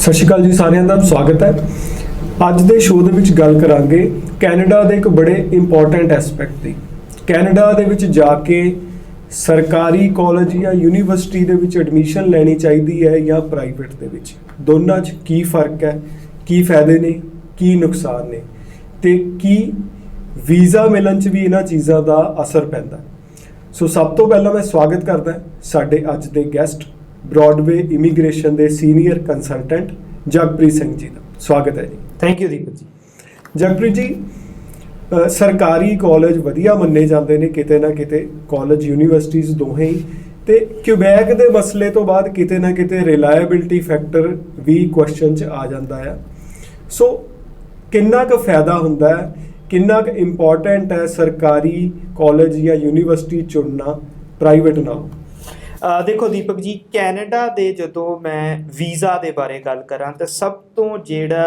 ਸਤਿ ਸ਼੍ਰੀ ਅਕਾਲ ਜੀ ਸਾਰਿਆਂ ਦਾ ਸਵਾਗਤ ਹੈ। ਅੱਜ ਦੇ ਸ਼ੋਅ ਦੇ ਵਿੱਚ ਗੱਲ ਕਰਾਂਗੇ ਕੈਨੇਡਾ ਦੇ ਇੱਕ ਬੜੇ ਇੰਪੋਰਟੈਂਟ ਐਸਪੈਕਟ ਦੀ। ਕੈਨੇਡਾ ਦੇ ਵਿੱਚ ਜਾ ਕੇ ਸਰਕਾਰੀ ਕਾਲਜ ਜਾਂ ਯੂਨੀਵਰਸਿਟੀ ਦੇ ਵਿੱਚ ਐਡਮਿਸ਼ਨ ਲੈਣੀ ਚਾਹੀਦੀ ਹੈ ਜਾਂ ਪ੍ਰਾਈਵੇਟ ਦੇ ਵਿੱਚ, ਦੋਨਾਂ 'ਚ ਕੀ ਫਰਕ ਹੈ, ਕੀ ਫਾਇਦੇ ਨੇ, ਕੀ ਨੁਕਸਾਨ ਨੇ ਤੇ ਕੀ ਵੀਜ਼ਾ ਮਿਲਣ 'ਚ ਵੀ ਇਹਨਾਂ ਚੀਜ਼ਾਂ ਦਾ ਅਸਰ ਪੈਂਦਾ। ਸੋ ਸਭ ਤੋਂ ਪਹਿਲਾਂ ਮੈਂ ਸਵਾਗਤ ਕਰਦਾ ਸਾਡੇ ਅੱਜ ਦੇ ਗੈਸਟ ब्रॉडवे इमीग्रेशन के सीनियर कंसलटेंट जगप्रीत सिंह जी का। स्वागत है जी। Thank you Deepak ji. जगप्रीत जी, सरकारी कॉलेज वधिया मन्ने जाते हैं किते ना किते, कॉलेज यूनीवर्सिटीज़ दोहें ही, ते क्यूबैक के मसले तो बाद किते ना किते रिलायबिलिटी फैक्टर भी क्वेश्चन च आ जाता है। सो किन्ना क फायदा हुंदा है, किन्ना क इंपॉर्टेंट है सरकारी कॉलेज या यूनीवर्सिटी चुनना प्राइवेट नालों? देखो दीपक जी, कैनेडा दे जदों मैं वीज़ा दे बारे गल करां तो सब तो जेड़ा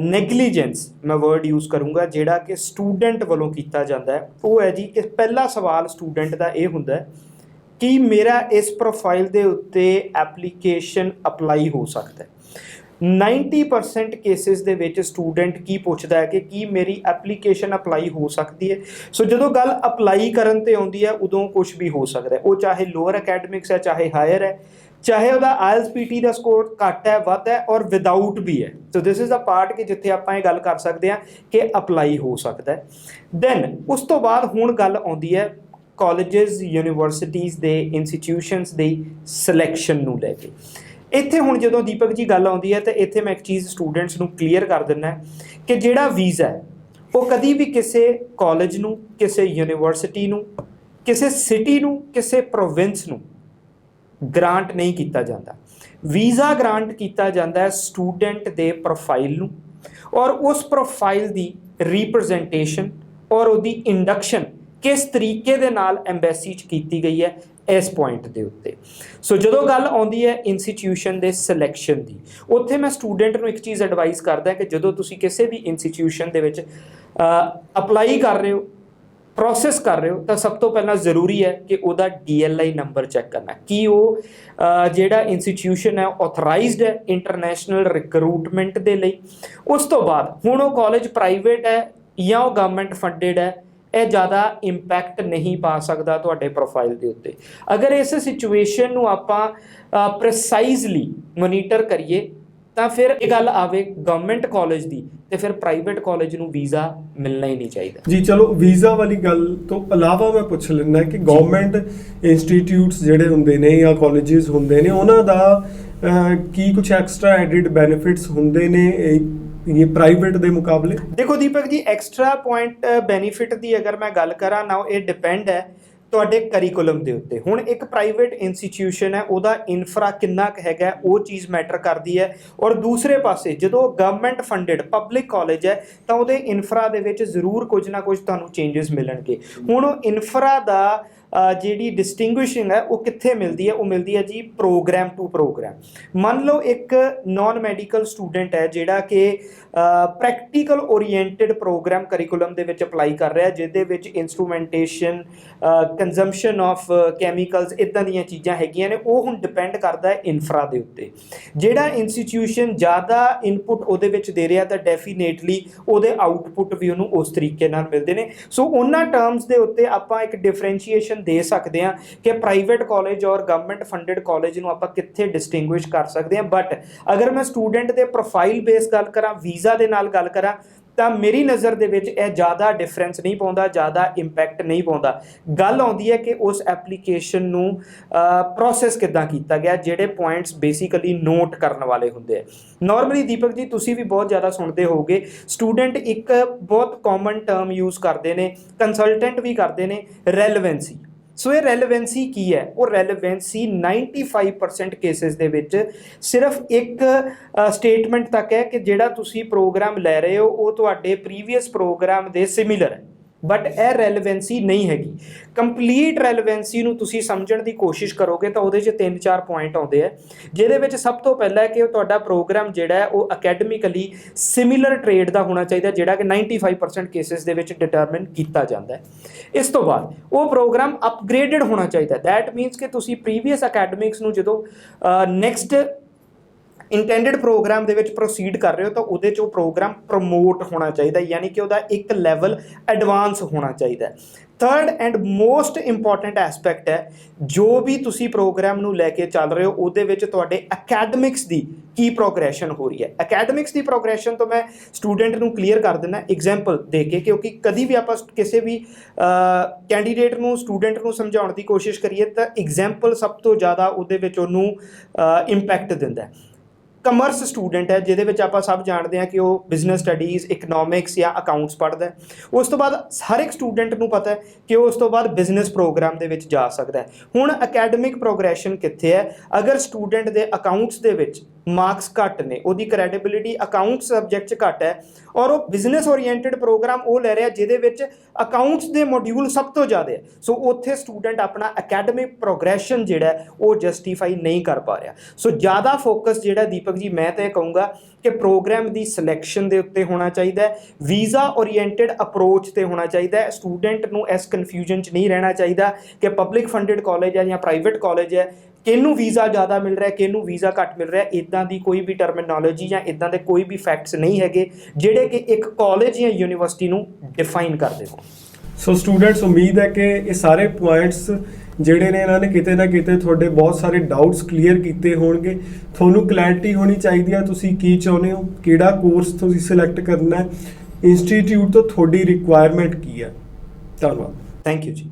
नैगलीजेंस मैं वर्ड यूज़ करूँगा जेड़ा कि स्टूडेंट वालों कीता जाता है वो है जी कि पहला सवाल स्टूडेंट का यह हुंदा है कि मेरा इस प्रोफाइल दे उत्ते एप्लीकेशन अपलाई हो सकता है। 90% केसिस दे विच स्टूडेंट की पुछदा है कि की मेरी एप्लीकेशन अपलाई हो सकती है। सो जदों गल अपलाई करन ते आउंदी है उदों कुछ भी हो सकता है, वो चाहे लोअर अकैडमिक्स है, चाहे हायर है, चाहे वह IELTS दा स्कोर घट है, वध है और विदाउट भी है। So this is the part कि जिथे आपां ये गल कर सकते हैं कि अपलाई हो सकता है। दैन उस तो बाद हुण गल आउंदी है कॉलेजेस यूनीवर्सिटीज़ दे इंस्टीट्यूशनस दे सिलैक्शन नूं लैके। ਇੱਥੇ ਹੁਣ ਜਦੋਂ ਦੀਪਕ ਜੀ ਗੱਲ ਆਉਂਦੀ ਹੈ ਤਾਂ ਇੱਥੇ ਮੈਂ ਇੱਕ ਚੀਜ਼ ਸਟੂਡੈਂਟਸ ਨੂੰ ਕਲੀਅਰ ਕਰ ਦਿੰਦਾ ਕਿ ਜਿਹੜਾ ਵੀਜ਼ਾ ਹੈ ਉਹ ਕਦੀ ਵੀ ਕਿਸੇ ਕਾਲਜ ਨੂੰ, ਕਿਸੇ ਯੂਨੀਵਰਸਿਟੀ ਨੂੰ, ਕਿਸੇ ਸਿਟੀ ਨੂੰ, ਕਿਸੇ ਪ੍ਰੋਵਿੰਸ ਨੂੰ ਗ੍ਰਾਂਟ ਨਹੀਂ ਕੀਤਾ ਜਾਂਦਾ। ਵੀਜ਼ਾ ਗ੍ਰਾਂਟ ਕੀਤਾ ਜਾਂਦਾ ਹੈ ਸਟੂਡੈਂਟ ਦੇ ਪ੍ਰੋਫਾਈਲ ਨੂੰ ਔਰ ਉਸ ਪ੍ਰੋਫਾਈਲ ਦੀ ਰਿਪਰੈਜ਼ੈਂਟੇਸ਼ਨ ਔਰ ਉਹਦੀ ਇੰਡਕਸ਼ਨ ਕਿਸ ਤਰੀਕੇ ਦੇ ਨਾਲ ਐਮਬੈਸੀ 'ਚ ਕੀਤੀ ਗਈ ਹੈ इस पॉइंट के उत्ते। सो जो गल आती है इंस्टीट्यूशन के सिलैक्शन की, उत्थे मैं स्टूडेंट को एक चीज़ एडवाइस करदा कि जो तुसी किसी भी इंस्टीट्यूशन के विच अपलाई कर रहे हो, प्रोसैस कर रहे हो, तो सब तो पहला जरूरी है कि वह DLI नंबर चैक करना कि वो जिहड़ा इंस्टीट्यूशन है ऑथराइज्ड है इंटरनेशनल रिक्रूटमेंट के लिए। उस तो बाद हुण वो कॉलेज प्राइवेट है या वो गवर्नमेंट फंडिड है, ਇਹ ਜ਼ਿਆਦਾ ਇੰਪੈਕਟ ਨਹੀਂ ਪਾ ਸਕਦਾ ਤੁਹਾਡੇ ਪ੍ਰੋਫਾਈਲ ਦੇ ਉੱਤੇ। ਅਗਰ ਇਸ ਸਿਚੁਏਸ਼ਨ ਨੂੰ ਆਪਾਂ ਪ੍ਰੀਸਾਈਜ਼ਲੀ ਮੋਨੀਟਰ ਕਰੀਏ ਤਾਂ ਫਿਰ ਇਹ ਗੱਲ ਆਵੇ ਗਵਰਨਮੈਂਟ ਕਾਲਜ ਦੀ ਤੇ ਫਿਰ ਪ੍ਰਾਈਵੇਟ ਕਾਲਜ ਨੂੰ ਵੀਜ਼ਾ ਮਿਲਣਾ ਹੀ ਨਹੀਂ ਚਾਹੀਦਾ ਜੀ। ਚਲੋ ਵੀਜ਼ਾ ਵਾਲੀ ਗੱਲ ਤੋਂ ਇਲਾਵਾ ਮੈਂ ਪੁੱਛ ਲੈਂਦਾ ਕਿ ਗਵਰਨਮੈਂਟ ਇੰਸਟੀਟਿਊਟਸ ਜਿਹੜੇ ਹੁੰਦੇ ਨੇ ਜਾਂ ਕਾਲਜਸ ਹੁੰਦੇ ਨੇ ਉਹਨਾਂ ਦਾ ਕੀ ਕੁਝ ਐਕਸਟਰਾ ਐਡਿਡ ਬੈਨੀਫਿਟਸ ਹੁੰਦੇ ਨੇ ये प्राइवेट दे मुकाबले? देखो Deepak ji, extra point benefit की अगर मैं गल करा ना, ये डिपेंड है ਤੁਹਾਡੇ ਕਰੀਕੁਲਮ ਦੇ ਉੱਤੇ। ਹੁਣ ਇੱਕ ਪ੍ਰਾਈਵੇਟ ਇੰਸਟੀਟਿਊਸ਼ਨ ਹੈ ਉਹਦਾ ਇਨਫਰਾ ਕਿੰਨਾ ਕੁ ਹੈਗਾ ਉਹ ਚੀਜ਼ ਮੈਟਰ ਕਰਦੀ ਹੈ ਔਰ ਦੂਸਰੇ ਪਾਸੇ ਜਦੋਂ ਗਵਰਨਮੈਂਟ ਫੰਡਡ ਪਬਲਿਕ ਕਾਲਜ ਹੈ ਤਾਂ ਉਹਦੇ ਇਨਫਰਾ ਦੇ ਵਿੱਚ ਜ਼ਰੂਰ ਕੁਝ ਨਾ ਕੁਝ ਤੁਹਾਨੂੰ ਚੇਂਜਸ ਮਿਲਣਗੇ। ਹੁਣ ਉਹ ਇਨਫਰਾ ਦਾ ਜਿਹੜੀ ਡਿਸਟਿੰਗੁਇਸ਼ਿੰਗ ਹੈ ਉਹ ਕਿੱਥੇ ਮਿਲਦੀ ਹੈ? ਉਹ ਮਿਲਦੀ ਹੈ ਜੀ ਪ੍ਰੋਗਰਾਮ ਟੂ ਪ੍ਰੋਗਰਾਮ। ਮੰਨ ਲਓ ਇੱਕ ਨੌਨ ਮੈਡੀਕਲ ਸਟੂਡੈਂਟ ਹੈ ਜਿਹੜਾ ਕਿ ਪ੍ਰੈਕਟੀਕਲ ਓਰੀਐਂਟਡ ਪ੍ਰੋਗਰਾਮ ਕਰੀਕੁਲਮ ਦੇ ਵਿੱਚ ਅਪਲਾਈ ਕਰ ਰਿਹਾ, ਜਿਹਦੇ ਵਿੱਚ ਇੰਸਟਰੂਮੈਂਟੇਸ਼ਨ, ਕੰਜ਼ੰਪਸ਼ਨ ਆਫ ਕੈਮੀਕਲਸ, ਇੱਦਾਂ ਦੀਆਂ ਚੀਜ਼ਾਂ ਹੈਗੀਆਂ ਨੇ। ਉਹ ਹੁਣ ਡਿਪੈਂਡ ਕਰਦਾ ਹੈ ਇਨਫਰਾ ਦੇ ਉੱਤੇ। ਜਿਹੜਾ ਇੰਸਟੀਟਿਊਸ਼ਨ ਜ਼ਿਆਦਾ ਇਨਪੁਟ ਉਹਦੇ ਵਿੱਚ ਦੇ ਰਿਹਾ ਤਾਂ ਡੈਫੀਨੇਟਲੀ ਉਹਦੇ ਆਊਟਪੁੱਟ ਵੀ ਉਹਨੂੰ ਉਸ ਤਰੀਕੇ ਨਾਲ ਮਿਲਦੇ ਨੇ। ਸੋ ਉਹਨਾਂ ਟਰਮਸ ਦੇ ਉੱਤੇ ਆਪਾਂ ਇੱਕ ਡਿਫਰੈਂਸ਼ੀਏਸ਼ਨ ਦੇ ਸਕਦੇ ਹਾਂ ਕਿ ਪ੍ਰਾਈਵੇਟ ਕਾਲਜ ਔਰ ਗਵਰਨਮੈਂਟ ਫੰਡਡ ਕਾਲਜ ਨੂੰ ਆਪਾਂ ਕਿੱਥੇ ਡਿਸਟਿੰਗੁਇਸ਼ ਕਰ ਸਕਦੇ ਹਾਂ। ਬਟ ਅਗਰ ਮੈਂ ਸਟੂਡੈਂਟ ਦੇ ਪ੍ਰੋਫਾਈਲ ਬੇਸ ਗੱਲ ਕਰਾਂ, ਵੀਜ਼ਾ ਦੇ ਨਾਲ ਗੱਲ ਕਰਾਂ, ਤਾਂ ਮੇਰੀ ਨਜ਼ਰ ਦੇ ਵਿੱਚ ਇਹ ਜ਼ਿਆਦਾ ਡਿਫਰੈਂਸ ਨਹੀਂ ਪਾਉਂਦਾ, ਜ਼ਿਆਦਾ ਇੰਪੈਕਟ ਨਹੀਂ ਪਾਉਂਦਾ। ਗੱਲ ਆਉਂਦੀ ਹੈ ਕਿ ਉਸ ਐਪਲੀਕੇਸ਼ਨ ਨੂੰ ਪ੍ਰੋਸੈਸ ਕਿੱਦਾਂ ਕੀਤਾ ਗਿਆ, ਜਿਹੜੇ ਪੁਆਇੰਟਸ ਬੇਸਿਕਲੀ ਨੋਟ ਕਰਨ ਵਾਲੇ ਹੁੰਦੇ ਆ। ਨਾਰਮਲੀ ਦੀਪਕ ਜੀ ਤੁਸੀਂ ਵੀ ਬਹੁਤ ਜ਼ਿਆਦਾ ਸੁਣਦੇ ਹੋਵੋਗੇ, ਸਟੂਡੈਂਟ ਇੱਕ ਬਹੁਤ ਕਾਮਨ ਟਰਮ ਯੂਜ਼ ਕਰਦੇ ਨੇ, ਕੰਸਲਟੈਂਟ ਵੀ ਕਰਦੇ ਨੇ, ਰੈਲੇਵੈਂਸੀ। ਸੋ ਇਹ ਰੈਲੇਵੈਂਸੀ ਕੀ ਹੈ? ਉਹ ਰੈਲੇਵੈਂਸੀ 95% ਕੇਸਿਸ ਦੇ ਵਿੱਚ ਸਿਰਫ ਇੱਕ ਸਟੇਟਮੈਂਟ ਤੱਕ ਹੈ ਕਿ ਜਿਹੜਾ ਤੁਸੀਂ ਪ੍ਰੋਗਰਾਮ ਲੈ ਰਹੇ ਹੋ ਉਹ ਤੁਹਾਡੇ ਪ੍ਰੀਵੀਅਸ ਪ੍ਰੋਗਰਾਮ ਦੇ ਸਿਮਿਲਰ ਹੈ। बट यह रेलेवेंसी नहीं हैगी। कंप्लीट रेलेवेंसी नूं तुसीं समझण दी कोशिश करोगे तो उहदे च 3-4 पॉइंट आउंदे है, जिहदे विच सब तो पहला है कि तुहाडा प्रोग्राम जिहड़ा है वो अकैडमिकली सिमिलर ट्रेड का होना चाहिए, जिहड़ा कि 95% केसिस दे विच डिटरमिन किया जाता है। इस तो बाद वो प्रोग्राम अपग्रेडेड होना चाहिए। दैट मीनस कि तुसीं प्रीवियस अकैडमिक्स नूं जदों नैक्सट ਇੰਟੈਂਡਡ ਪ੍ਰੋਗਰਾਮ ਦੇ ਵਿੱਚ ਪ੍ਰੋਸੀਡ ਕਰ ਰਹੇ ਹੋ ਤਾਂ ਉਹਦੇ 'ਚ ਉਹ ਪ੍ਰੋਗਰਾਮ ਪ੍ਰਮੋਟ ਹੋਣਾ ਚਾਹੀਦਾ, ਯਾਨੀ ਕਿ ਉਹਦਾ ਇੱਕ ਲੈਵਲ ਐਡਵਾਂਸ ਹੋਣਾ ਚਾਹੀਦਾ। Third and most important aspect ਹੈ, ਜੋ ਵੀ ਤੁਸੀਂ ਪ੍ਰੋਗਰਾਮ ਨੂੰ ਲੈ ਕੇ ਚੱਲ ਰਹੇ ਹੋ ਉਹਦੇ ਵਿੱਚ ਤੁਹਾਡੇ ਅਕੈਡਮਿਕਸ ਦੀ ਕੀ ਪ੍ਰੋਗਰੈਸ਼ਨ ਹੋ ਰਹੀ ਹੈ। ਅਕੈਡਮਿਕਸ ਦੀ ਪ੍ਰੋਗਰੈਸ਼ਨ ਤੋਂ ਮੈਂ ਸਟੂਡੈਂਟ ਨੂੰ ਕਲੀਅਰ ਕਰ ਦਿੰਦਾ ਐਗਜ਼ਾਮਪਲ ਦੇ ਕੇ, ਕਿਉਂਕਿ ਕਦੀ ਵੀ ਆਪਾਂ ਕਿਸੇ ਵੀ ਕੈਂਡੀਡੇਟ ਨੂੰ ਸਟੂਡੈਂਟ ਨੂੰ ਸਮਝਾਉਣ ਦੀ ਕੋਸ਼ਿਸ਼ ਕਰੀਏ ਤਾਂ ਐਗਜ਼ਾਮਪਲ ਸਭ ਤੋਂ ਜ਼ਿਆਦਾ ਉਹਦੇ ਵਿੱਚ ਉਹਨੂੰ ਇੰਪੈਕਟ ਦਿੰਦਾ। ਕਮਰਸ ਸਟੂਡੈਂਟ ਹੈ ਜਿਹਦੇ ਵਿੱਚ ਆਪਾਂ ਸਭ ਜਾਣਦੇ ਹਾਂ ਕਿ ਉਹ ਬਿਜ਼ਨਸ ਸਟੱਡੀਜ਼, ਇਕਨੋਮਿਕਸ ਜਾਂ ਅਕਾਊਂਟਸ ਪੜ੍ਹਦਾ ਹੈ। ਉਸ ਤੋਂ ਬਾਅਦ ਹਰ ਇੱਕ ਸਟੂਡੈਂਟ ਨੂੰ ਪਤਾ ਹੈ ਕਿ ਉਹ ਉਸ ਤੋਂ ਬਾਅਦ ਬਿਜ਼ਨਸ ਪ੍ਰੋਗਰਾਮ ਦੇ ਵਿੱਚ ਜਾ ਸਕਦਾ ਹੈ। ਹੁਣ ਅਕੈਡਮਿਕ ਪ੍ਰੋਗਰੈਸ਼ਨ ਕਿੱਥੇ ਹੈ? ਅਗਰ ਸਟੂਡੈਂਟ ਦੇ ਅਕਾਊਂਟਸ ਦੇ ਵਿੱਚ ਮਾਰਕਸ ਘੱਟ ਨੇ, ਉਹਦੀ ਕ੍ਰੈਡੀਬਿਲਿਟੀ ਅਕਾਊਂਟਸ ਸਬਜੈਕਟ 'ਚ ਘੱਟ ਹੈ ਔਰ ਉਹ ਬਿਜ਼ਨਸ ਓਰੀਐਂਟਡ ਪ੍ਰੋਗਰਾਮ ਉਹ ਲੈ ਰਿਹਾ ਜਿਹਦੇ ਵਿੱਚ ਅਕਾਊਂਟਸ ਦੇ ਮੋਡਿਊਲ ਸਭ ਤੋਂ ਜ਼ਿਆਦਾ ਹੈ, ਸੋ ਉੱਥੇ ਸਟੂਡੈਂਟ ਆਪਣਾ ਅਕੈਡਮਿਕ ਪ੍ਰੋਗਰੈਸ਼ਨ ਜਿਹੜਾ ਉਹ ਜਸਟੀਫਾਈ ਨਹੀਂ ਕਰ ਪਾ ਰਿਹਾ। ਸੋ ਜ਼ਿਆਦਾ ਫੋਕਸ ਜਿਹੜਾ ਦੀਪਕ ਜੀ ਮੈਂ ਤਾਂ ਇਹ ਕਹੂੰਗਾ ਕਿ ਪ੍ਰੋਗਰਾਮ ਦੀ ਸਿਲੈਕਸ਼ਨ ਦੇ ਉੱਤੇ ਹੋਣਾ ਚਾਹੀਦਾ ਹੈ, ਵੀਜ਼ਾ ਓਰੀਐਂਟਡ ਅਪਰੋਚ ਤੇ ਹੋਣਾ ਚਾਹੀਦਾ ਹੈ। ਸਟੂਡੈਂਟ ਨੂੰ ਇਸ ਕਨਫਿਊਜ਼ਨ 'ਚ ਨਹੀਂ ਰਹਿਣਾ ਚਾਹੀਦਾ ਕਿ ਪਬਲਿਕ ਫੰਡਡ ਕਾਲਜ ਹੈ ਜਾਂ ਪ੍ਰਾਈਵੇਟ ਕਾਲਜ ਹੈ, ਕਿਹਨੂੰ ਵੀਜ਼ਾ ਜ਼ਿਆਦਾ ਮਿਲ ਰਿਹਾ, ਕਿਹਨੂੰ ਵੀਜ਼ਾ ਘੱਟ ਮਿਲ ਰਿਹਾ। ਇੱਦਾਂ ਦੀ ਕੋਈ ਵੀ ਟਰਮੀਨੋਲੋਜੀ ਜਾਂ ਇੱਦਾਂ ਦੇ ਕੋਈ ਵੀ ਫੈਕਟਸ ਨਹੀਂ ਹੈਗੇ ਜਿਹੜੇ ਕਿ ਇੱਕ ਕਾਲਜ ਜਾਂ ਯੂਨੀਵਰਸਿਟੀ ਨੂੰ ਡਿਫਾਈਨ ਕਰਦੇ ਹੋਣ। ਸੋ ਸਟੂਡੈਂਟਸ, ਉਮੀਦ ਹੈ ਕਿ ਇਹ ਸਾਰੇ ਪੁਆਇੰਟਸ ਜਿਹੜੇ ਨੇ ਇਹਨਾਂ ਨੇ ਕਿਤੇ ਨਾ ਕਿਤੇ ਤੁਹਾਡੇ ਬਹੁਤ ਸਾਰੇ ਡਾਊਟਸ ਕਲੀਅਰ ਕੀਤੇ ਹੋਣਗੇ। ਤੁਹਾਨੂੰ ਕਲੈਰਿਟੀ ਹੋਣੀ ਚਾਹੀਦੀ ਹੈ ਤੁਸੀਂ ਕੀ ਚਾਹੁੰਦੇ ਹੋ, ਕਿਹੜਾ ਕੋਰਸ ਤੁਸੀਂ ਸਿਲੈਕਟ ਕਰਨਾ ਹੈ, ਇੰਸਟੀਚਿਊਟ ਤੋਂ ਤੁਹਾਡੀ ਰਿਕੁਆਇਰਮੈਂਟ ਕੀ ਹੈ। ਧੰਨਵਾਦ। ਥੈਂਕ ਯੂ ਜੀ।